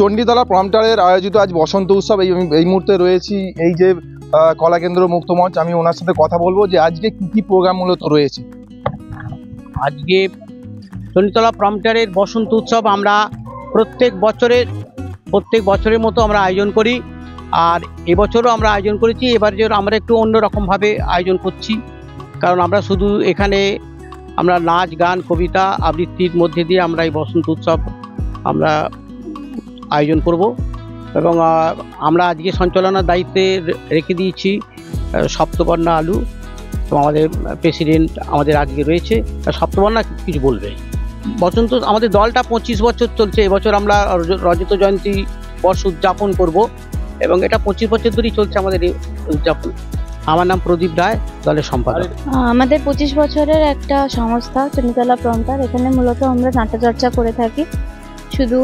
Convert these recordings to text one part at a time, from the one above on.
চণ্ডীতলা প্রম্পটারের আয়োজিত আজ বসন্ত উৎসব। এই মুহূর্তে রয়েছি এই যে কলাকেন্দ্র মুক্ত মঞ্চ। আমি ওনার সাথে কথা বলবো যে আজকে কি কি প্রোগ্রাম মূলত রয়েছে। আজকে চণ্ডীতলা প্রম্পটারের বসন্ত উৎসব আমরা প্রত্যেক বছরের মতো আমরা আয়োজন করি, আর এবছরও আমরা আয়োজন করেছি। এবার যে আমরা একটু অন্যরকমভাবে আয়োজন করছি, কারণ আমরা শুধু এখানে আমরা নাচ গান কবিতা আবৃত্তির মধ্যে দিয়ে আমরা এই বসন্ত উৎসব আমরা আয়োজন করব। এবং আমরা আজকে সঞ্চালনার দায়িত্বে রেখে দিয়েছি সপ্তবর্ণা আলু, তো আমাদের প্রেসিডেন্ট আমাদের আজকে রয়েছে। সপ্তবর্ণা কিছু বলবে। বসন্ত আমাদের দলটা 25 বছর চলছে। এবছর আমরা রজত জয়ন্তী বর্ষ উদযাপন করব এবং এটা 25 বছর ধরেই চলছে আমাদের এই উদযাপন। আমার নাম প্রদীপ রায়, দলের সম্পাদক। আমাদের 25 বছরের একটা সংস্থা চণ্ডীতলা প্রম্পটার। এখানে মূলত আমরা নাট্যচর্চা করে থাকি। শুধু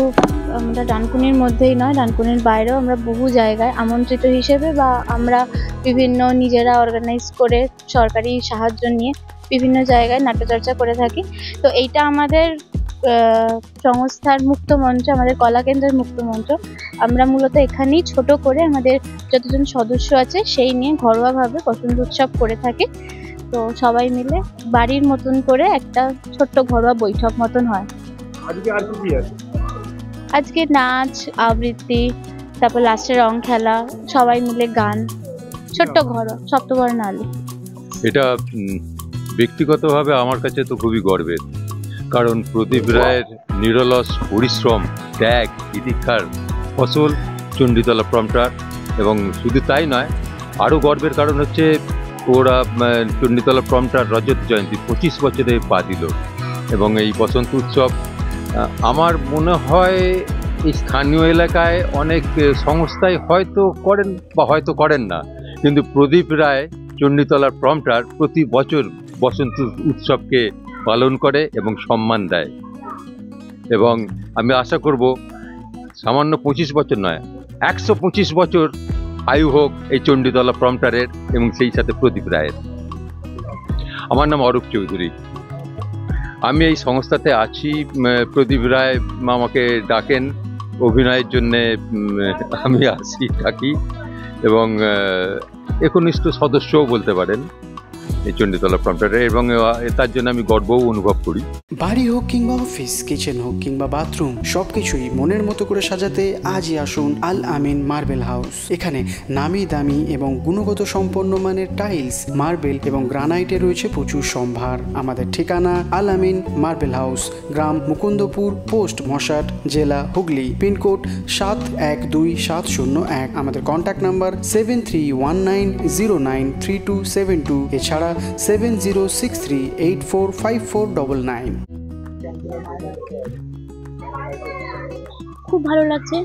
আমরা ডানকুনির মধ্যেই নয়, ডানকুনির বাইরেও আমরা বহু জায়গায় আমন্ত্রিত হিসেবে বা আমরা বিভিন্ন নিজেরা অর্গানাইজ করে সরকারি সাহায্য নিয়ে বিভিন্ন জায়গায় নাট্যচর্চা করে থাকি। তো এইটা আমাদের সংস্থার মুক্ত মঞ্চ, আমাদের কলাকেন্দ্রের মুক্ত মঞ্চ। আমরা মূলত এখানেই ছোট করে আমাদের যতজন সদস্য আছে সেই নিয়ে ঘরোয়াভাবে বসন্ত উৎসব করে থাকি। তো সবাই মিলে বাড়ির মতন করে একটা ছোট্ট ঘরোয়া বৈঠক মতন হয়। আজকে নাচ আবৃত্তি, তারপর লাস্টে রং খেলা, সবাই মিলে গান, ছোট্ট ঘরোয়া সপ্তবর্ণা আলু। এটা ব্যক্তিগতভাবে আমার কাছে তো খুবই গর্বের, কারণ প্রদীপ রায়ের নিরলস পরিশ্রম ত্যাগ তিতিক্ষার ফসল চণ্ডীতলা প্রম্পটার। এবং শুধু তাই নয়, আরও গর্বের কারণ হচ্ছে ওরা চণ্ডীতলা প্রম্পটার রজত জয়ন্তী 25 বছরে পা দিল। এবং এই বসন্ত উৎসব আমার মনে হয় এই স্থানীয় এলাকায় অনেক সংস্থায় হয়তো করেন বা হয়তো করেন না, কিন্তু প্রদীপ রায় চণ্ডীতলার প্রম্পটার প্রতি বছর বসন্ত উৎসবকে পালন করে এবং সম্মান দেয়। এবং আমি আশা করব সামান্য 25 বছর নয়, 125 বছর আয়ু হোক এই চণ্ডীতলা প্রম্পটারের এবং সেই সাথে প্রদীপ রায়ের। আমার নাম অরূপ চৌধুরী। আমি এই সংস্থাতে আছি। প্রদীপ রায় আমাকে ডাকেন অভিনয়ের জন্যে, আমি আসি ডাকি এবং একনিষ্ঠ সদস্যও বলতে পারেন এই চণ্ডীতলা প্রম্পটারে, এবং তার জন্য আমি গর্বও অনুভব করি। বাড়ি হোক কিংবা অফিস, কিচেন হোক কিংবা বাথরুম, সবকিছুই মনের মতো করে সাজাতে আজই আসুন আল আমিন মার্বেল হাউস। এখানে নামি দামি এবং গুণগত সম্পন্ন মানের টাইলস, মার্বেল এবং গ্রানাইটে রয়েছে প্রচুর সম্ভার। আমাদের ঠিকানা আল আমিন মার্বেল হাউস, গ্রাম মুকুন্দপুর, পোস্ট মশাট, জেলা হুগলি, পিনকোড 712701। আমাদের কন্ট্যাক্ট নাম্বার 7319093272। এছাড়া 7063845499। খুব ভালো লাগছে।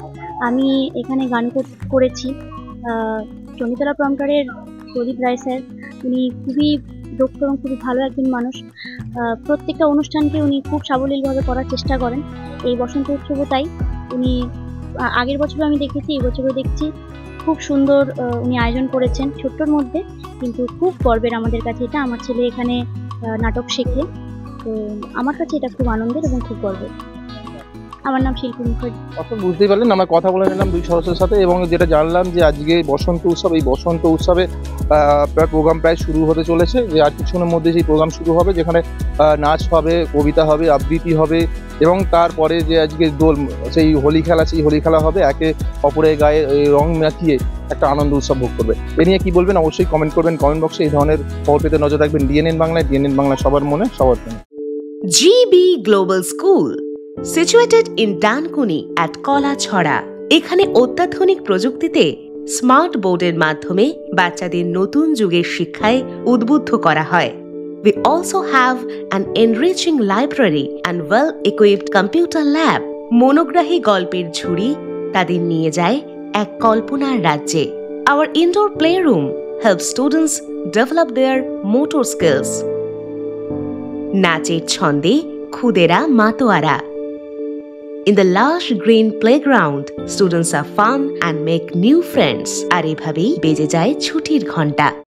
আমি এখানে গান করেছি। চণ্ডীতলা প্রম্পটারের প্রদীপ রায় স্যার, উনি খুবই দক্ষ এবং খুবই ভালো একজন মানুষ। প্রত্যেকটা অনুষ্ঠানকে উনি খুব সাবলীলভাবে করার চেষ্টা করেন। এই বসন্ত উৎসবও তাই। উনি আগের বছরও আমি দেখেছি, এই বছরও দেখছি। খুব সুন্দর উনি আয়োজন করেছেন, ছোট্টর মধ্যে, কিন্তু খুব গর্বের আমাদের কাছে এটা। আমার ছেলে এখানে নাটক শেখে, তো আমার কাছে এটা খুব আনন্দের এবং খুব গর্বের। আমার নাম শিল্পী মুখার্জি। অর্থাৎ বুঝতেই পারলেন, আমরা কথা বলে নিলাম দুই সদস্যের সাথে এবং যেটা জানলাম যে আজকে বসন্ত উৎসব, এই বসন্ত উৎসবে প্রোগ্রাম প্রায় শুরু হতে চলেছে। যে আর কিছুক্ষণের মধ্যে সেই প্রোগ্রাম শুরু হবে, যেখানে নাচ হবে, কবিতা হবে, আবৃত্তি হবে এবং তারপরে যে আজকে দোল, সেই হোলি খেলা হবে। একে অপরের গায়ে রং মাখিয়ে একটা আনন্দ উৎসব ভোগ করবে। এ নিয়ে কি বলবেন অবশ্যই কমেন্ট করবেন কমেন্ট বক্সে। এই ধরনের খবর পেতে নজর রাখবেন ডিএনএন বাংলায়। ডিএনএন বাংলা সবার মনে সবার জন্য। GB Global School, situated in Dankuni at Kolachhora. এখানে অত্যাধুনিক প্রযুক্তিতে স্মার্ট বোর্ডের মাধ্যমে বাচ্চাদের নতুন যুগের শিক্ষায় উদ্বুদ্ধ করা হয়। We also have an enriching library and well-equipped computer lab. মনোগ্রাহী গল্পের ঝুড়ি তাদের নিয়ে যায় এক কল্পনার রাজ্যে। Our indoor playroom helps students develop their motor skills. নাচের ছন্দে খুদেরা মাতোয়ারা। In the lush green playground, students are fun and make new friends. আর এভাবেই বেজে যায় ছুটির ঘন্টা।